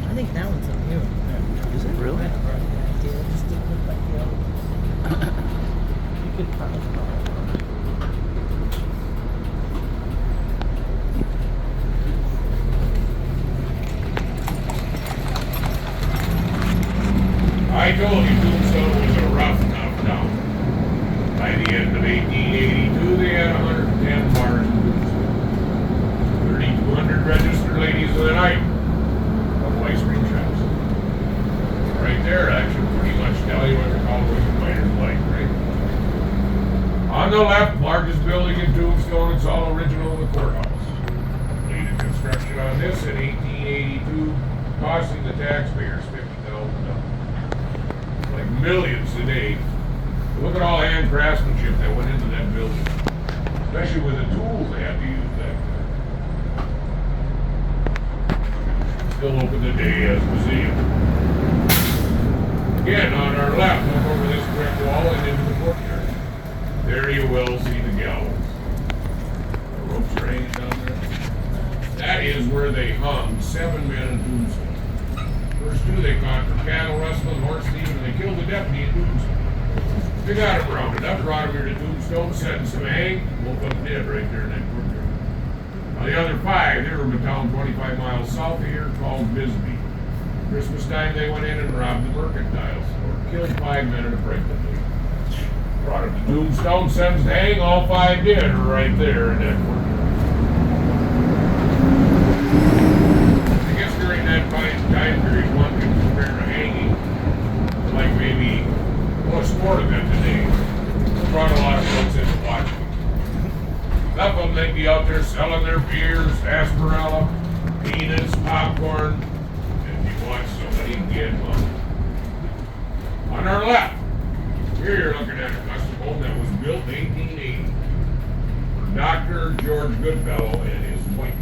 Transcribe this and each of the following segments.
I think that one's on you. Is it really? I had a rough idea. It just didn't look like the other one. You could probably borrow one. I told you Tombstone was a rough, tough town. By the end of 1882, they had 110 bars in Tombstone. 3,200 registered ladies with an item. Couple ice cream shops. Right there, that should pretty much tell you what the cowboys and miners like, right? On the left, largest building in Tombstone, it's all original in the courthouse. Completed construction on this in 1882, costing the taxpayers $50,000. Like millions today. Look at all the hand craftsmanship that went into that building. Especially with the tools they had to use back then. Still open today as a museum. Again, on our left, look over this brick wall and into the courtyard. There you will see the gallows. The ropes are hanging down there. That is where they hung 7 men in Tombstone. First two they caught for cattle rustling, horse thieving, and they killed the deputy in Tombstone. They got him rounded up, brought him here to Tombstone, sentenced him to hang, woke up dead right there in that courtyard. Now the other 5, they were from a town 25 miles south of here called Bisbee. Christmas time they went in and robbed the mercantile store, killed 5 men in a pregnant lady. Brought him to Tombstone, sentenced to hang, all 5 did, are right there in that courtyard. During that time period, one could compare a hanging to like maybe a sport event today. It brought a lot of folks in to watch it. Enough of them, they'd be out there selling their beers, sarsaparilla, peanuts, popcorn, and if you watch somebody get money. On our left, here you're looking at a custom home that was built in 1880 for Dr. George Goodfellow and his wife.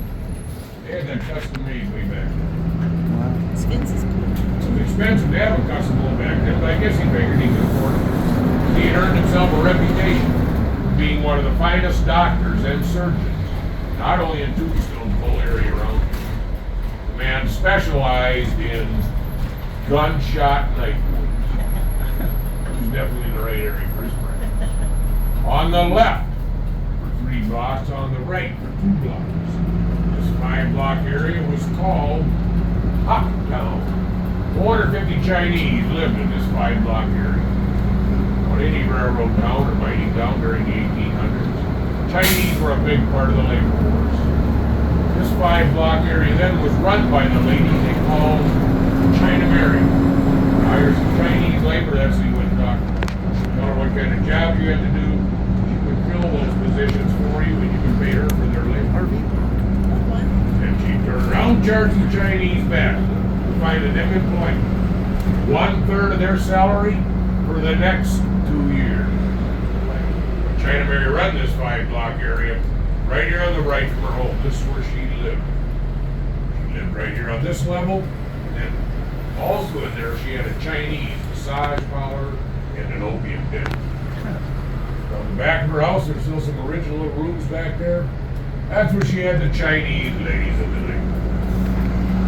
They had that custom made way back then. Wow. Expensive. It was expensive to have a custom home back then, but I guess he figured he could afford it. He had earned himself a reputation for being one of the finest doctors and surgeons, not only in Tombstone, the whole area around here. The man specialized in gunshot knife wounds. He was definitely in the right area for his practice. On the left for 3 blocks, on the right for 2 blocks. 5-block area was called Hop Town. 450 Chinese lived in this 5-block area. On any railroad town or mining town during the 1800s, Chinese were a big part of the labor force. This 5-block area then was run by the lady they called China Mary. Hire some Chinese labor, that's who you went to talk to. Tell her what kind of job you had to do. She would fill those positions for you and you could pay her for their labor. Turn around, charge the Chinese back, finding them employment. 1/3 of their salary for the next 2 years. China Mary run this 5-block area right here on the right from her home. This is where she lived. She lived right here on this level, and then also in there she had a Chinese massage parlor and an opium den. On the back of her house, there's still some original little rooms back there. That's where she had the Chinese ladies of the night.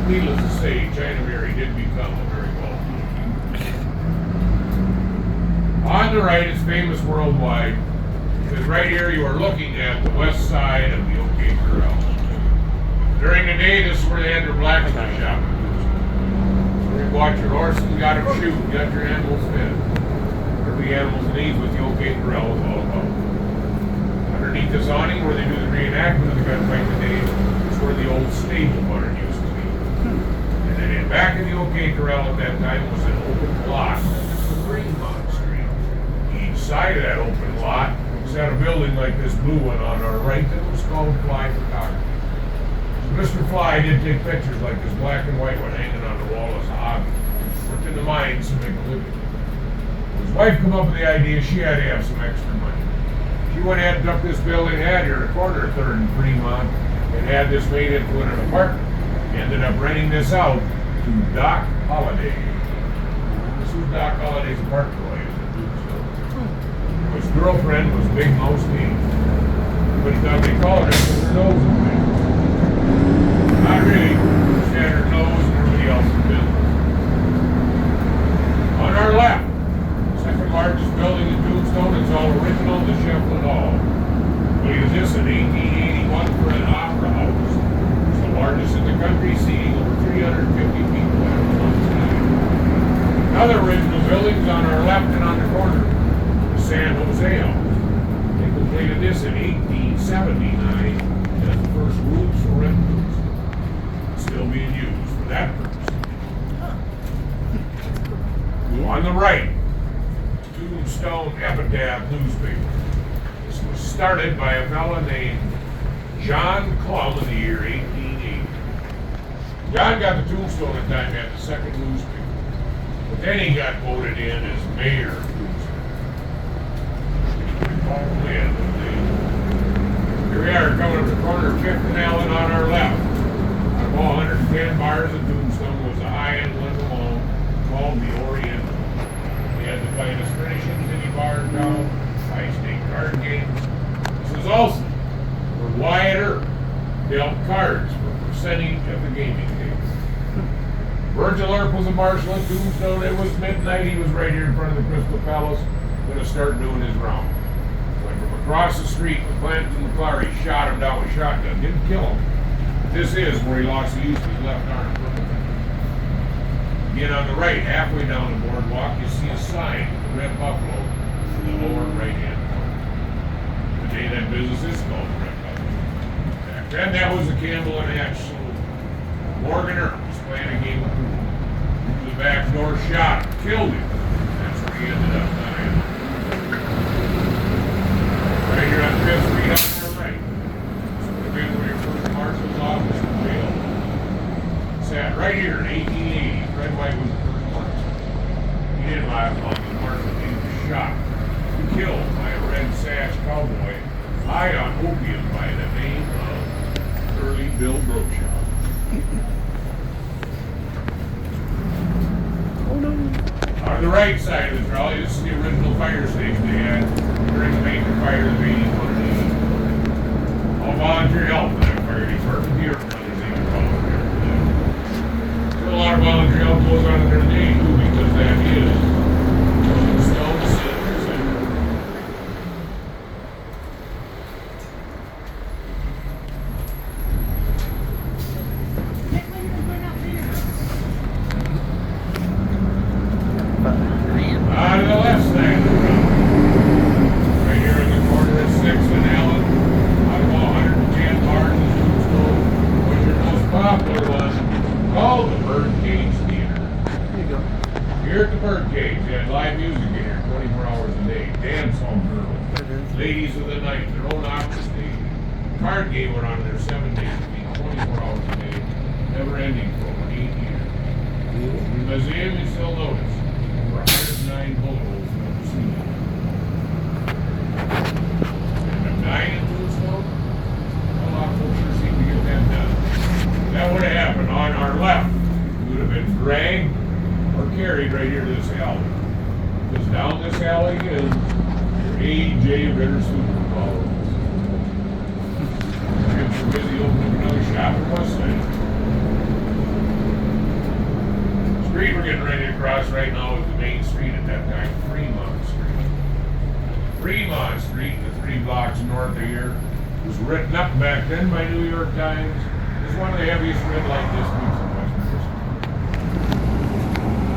Needless to say, China Mary did become a very wealthy. On the right, it's famous worldwide, because right here you are looking at the west side of the OK Corral. During the day, this is where they had their blacksmith shop. Where you bought your horse and got them shoot, got your animals fed. Whatever the animals need with the OK Corral was all about. Underneath this awning where they do the reenactment of the gunfight today is where the old stable barn used to be. And then in back of the OK Corral at that time was an open lot for Greenmont Street. Each side of that open lot was at a building like this blue one on our right that was called Fly Photography. So Mr. Fly did take pictures like this black and white one hanging on the wall as a hobby. Worked in the mines to make a living. His wife came up with the idea she had to have some extra money. She went ahead and took this building, had here at a corner of 3rd and Fremont, and had this made into an apartment. Ended up renting this out to Doc Holliday. This was Doc Holliday's apartment while he was in Tombstone. His girlfriend was Big Mouse King. But he thought they called her because her nose was big. Not really. She had her nose and Other original buildings on our left and on the corner, the San Jose House. They completed this in 1879 as the first rooms for rentals. Still being used for that purpose. On the right, Tombstone Epitaph newspaper. This was started by a fellow named John Clum in the year 1880. John got the Tombstone at the time, had the second newspaper. But then he got voted in as mayor of Tombstone. Here we are coming up the corner of 5th and Allen on our left. Out of all 110 bars in Tombstone was a high-end one alone called the Oriental. We had the finest furnishings, any bar in town, high-stake card games. This was also where Wyatt Earp dealt cards for percentage of the gaming tables. Virgil Earp was a marshal in Tombstone. It was midnight. He was right here in front of the Crystal Palace, going to start doing his round. Went from across the street with Clanton McClary, shot him down with a shotgun. Didn't kill him. This is where he lost the use of his left arm. Again, on the right, halfway down the boardwalk, you see a sign with the red buffalo in the lower right-hand corner. Today, that business is called the Red Buffalo. Back then, that was the Campbell and Hatch saloon. Morgan Earp was playing a game of pool. The back door shot him, killed him. That's where he ended up dying. Right here on 5th Street on our right. This would have been where your first marshal's office was jailed. Sat right here in 1880. Fred White was the first marshal. He didn't last long. The marshal, he was shot, killed by a red sash cowboy high on opium by the name of Early Bill Broadshaw. On the right side of the trolley, this is the original fire station they had during the major fire of 81 and 80. All volunteer help for that fire department here. Still a lot of volunteer help goes on in there today too, because that is Tombstone Civic Center. On the left side of the road, right here in the corner of 6th and Allen, out of all 110 bars in Tombstone, was your most popular one, called the Birdcage Theater. There you go. Here at the Birdcage, they had live music in here 24 hours a day, dance hall girls, ladies of the night, their own opera stage. Card game went on there 7 days a week, 24 hours a day, never ending for over 8 years. The museum is still noticed. 109 photos never seen. And the dying in Tombstone, a lot of folks sure seem to get that done. That would have happened on our left. We would have been dragged or carried right here to this alley. Because down this alley is your A.J. Ritter Superpowers. Kids were busy opening another shop at West Side. Street we're getting ready to cross right now is the main street at that time, Fremont Street. Fremont Street, the 3 blocks north of here, was written up back then by New York Times as one of the heaviest red light districts in Western history.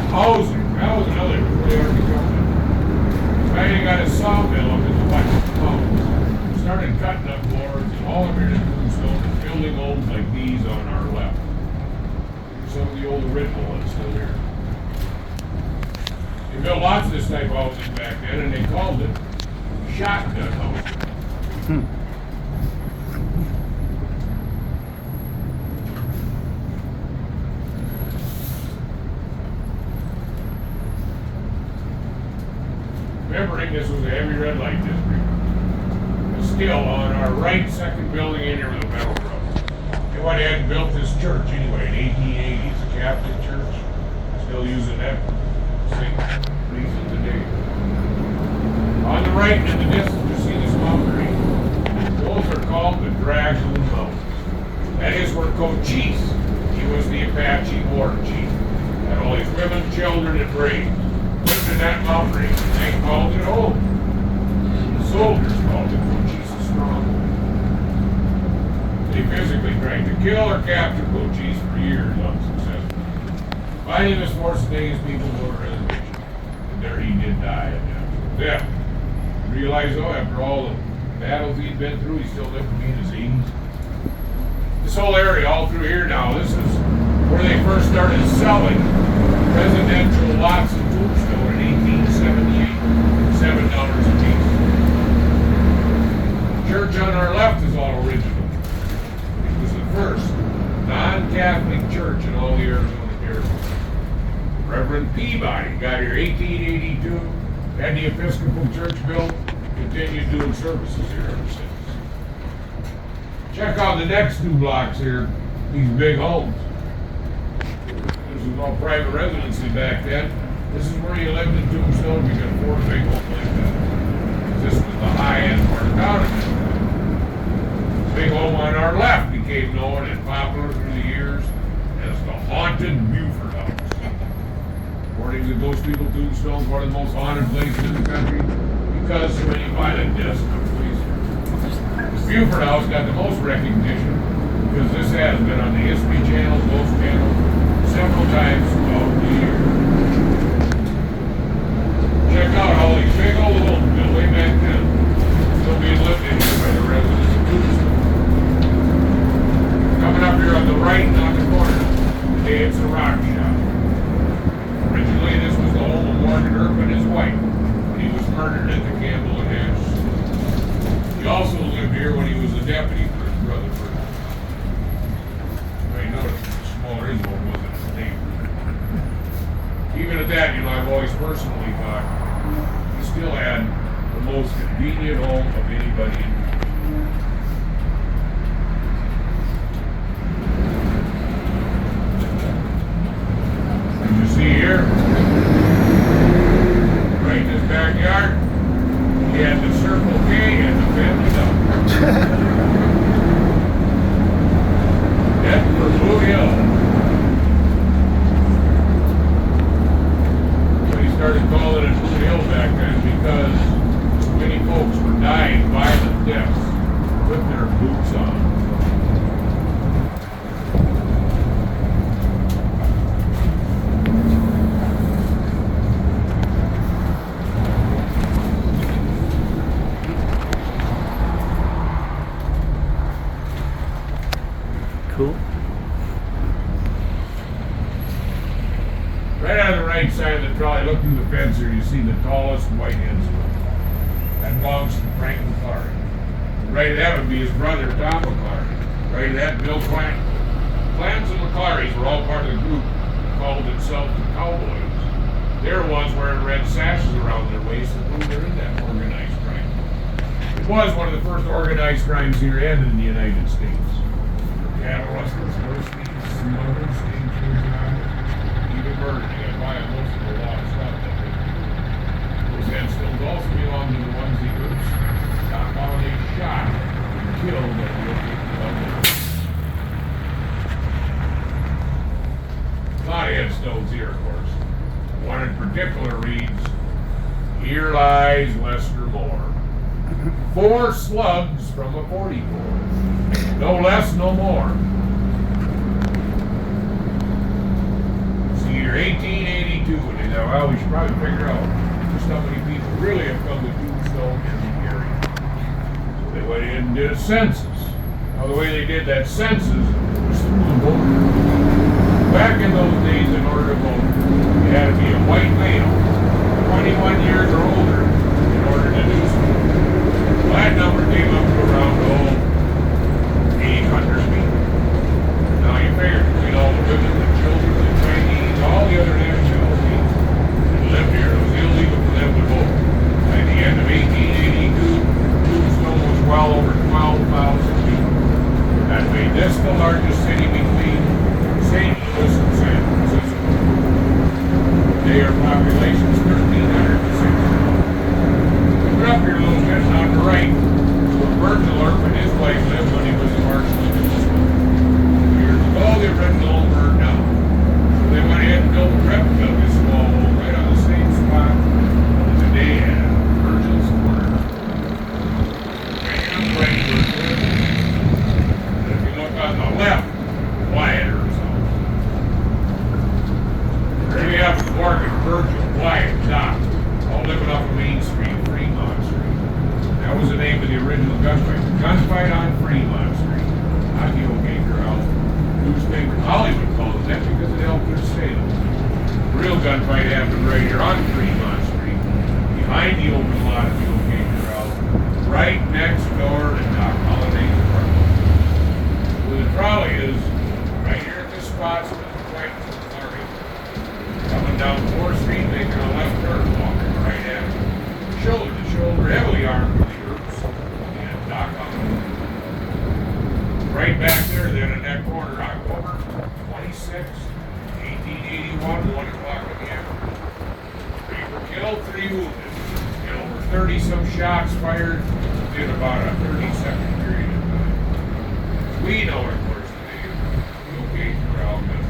Housing, that was another really hard to come to. Finally got a sawmill up in the West Mountains. Started cutting up boards and all of here in Tombstone and building homes like these on our left. Some of the old original ones still here. They built lots of this type of housing back then, and they called it shotgun housing. Remembering this was a heavy red light district. But still, on our right, second building in here with a metal roof. They went ahead and built this church anyway in 1880. It's a Catholic church. Still using that same reason today. On the right in the distance, you see this mountain range. Those are called the Dragoon Mountains. That is where Cochise, he was the Apache war chief, had all his women, children, and braves lived in that mountain range. They called it home. The soldiers called it Cochise Stronghold. They physically tried to kill or capture Cochise for years unsuccessfully. Finally, this force today's people were lived there, he did die. Yeah. Realize though, after all the battles he'd been through, he still lived to be in his 80s. This whole area, all through here now, this is where they first started selling residential lots in Tombstone in 1878. $7 a piece. The church on our left is all original. It was the first non-Catholic church in all the Arizona area. Reverend Peabody got here 1882, had the Episcopal Church built, continued doing services here ever since. Check out the next 2 blocks here, these big homes. This was all private residency back then. This is where you lived in Tombstone, you could afford a big home like that. This was the high-end part of town. The big home on our left became known and popular through the years as the haunted Buford House. According to those people, Tombstone is one of the most haunted places in the country because so many violent deaths took place here. The Buford House got the most recognition because this has been on the History Channel, Ghost Channel, several times throughout the year. Check out all these big old homes built way back then, still being lived in here by the residents of Tombstone. Coming up here on the right and on the corner, today it's a rock shop. Originally, this was the home of Morgan Earp and his wife when he was murdered at the Campbell and Hatch. He also lived here when he was a deputy for his brother. You may notice how smaller his home was than his neighbor. Even at that, I've always personally thought he still had the most convenient home of anybody in the you see here, right in his backyard, he had the Circle K and the Family Dollar. That for Blue Hill. So he started calling it Blue Hill back then because many folks were dying violent deaths with their boots on. Cool. Right on the right side of the trolley, look through the fence here, you see the tallest white hen squirrel. That belongs to Frank McClary. Right, that would be his brother, Tom McClary. Right, that Bill Clant. Clams and McClarys were all part of the group that called itself the Cowboys. They're ones wearing red sashes around their waists to prove they're in that organized crime. It was one of the first organized crimes here and in the United States. Cattle rustlers, horse thieves, smugglers, stagecoach robbers, even murder. They got by most of the law stuff that they do. Those headstones also belong to the ones the groups not only shot and killed at the location of a lot of headstones here, of course. One in particular reads, "Here lies Lester Moore. 4 slugs from a 44. No less, no more." See, you're 1882, and well, we should probably figure out just how many people really have come to Tombstone in the area. So they went in and did a census. Now, the way they did that census was through the voter. Back in those days, in order to vote, you had to be a white male, 21 years or older, in order to do so. Well, that number came up to around 800 people. Now you figure between all the women, the children, the Chinese, all the other nationalities that lived here, it was illegal for them to vote. By the end of 1882, Tombstone was well over 12,000 people. That made this the largest city between St. Louis and San Francisco. Today our population is 1,360. We're up here a little bit on the right. Where Virgil Earp and his wife lived when he was a marshal in Tombstone. Years ago, the original home burned down. So they went ahead and built a replica of this small home right on the same spot as today at Virgil's Corner. Right on the right, Virgil. And if you look on the left, Wyatt Earp's house. There you have Morgan, Virgil, Wyatt, Doc. off of Main Street, Fremont Street. That was the name of the original gunfight. Gunfight on Fremont Street. Not the old Gaker House. Newspaper Hollywood called it that because it helped their sales. The real gunfight happened right here on Fremont Street, behind the open lot of the old Gaker House, right next door to Doc Holliday's apartment. Where the trolley is, right here at this spot, so it's right to the target. Coming down 4th Street, making a left turn, walking right at it. Shoulder to shoulder, heavily armed with the groups, and Doc Holliday. Right back there, then in that corner, October 26th, 1881, 1 o'clock in the afternoon. 3 were killed, 3 wounded. And over 30 some shots fired in about a 30-second period of time. We know, of course, today, the OK Corral gun.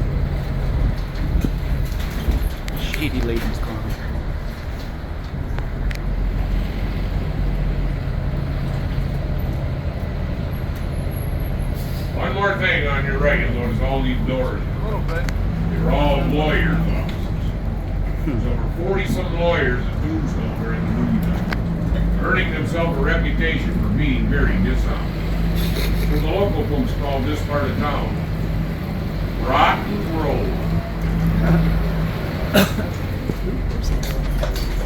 Shady ladies corner. One more thing on your right, you'll notice all these doors. A little bit. They're all lawyers' offices. There's over 40-some lawyers at Tombstone during the movie time, earning themselves a reputation for being very dishonest. So the local folks called this part of town Rotten Road.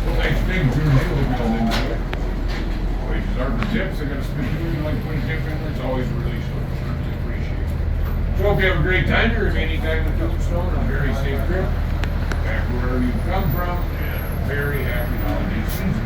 Well, next thing, they will be able to do it. Wages are for tips. They're going to spend you like 20 tip in. It's always really certainly appreciated. So hope you have a great time. Your remaining time in Tombstone and a very safe trip back wherever you've come from, and a very happy holiday season.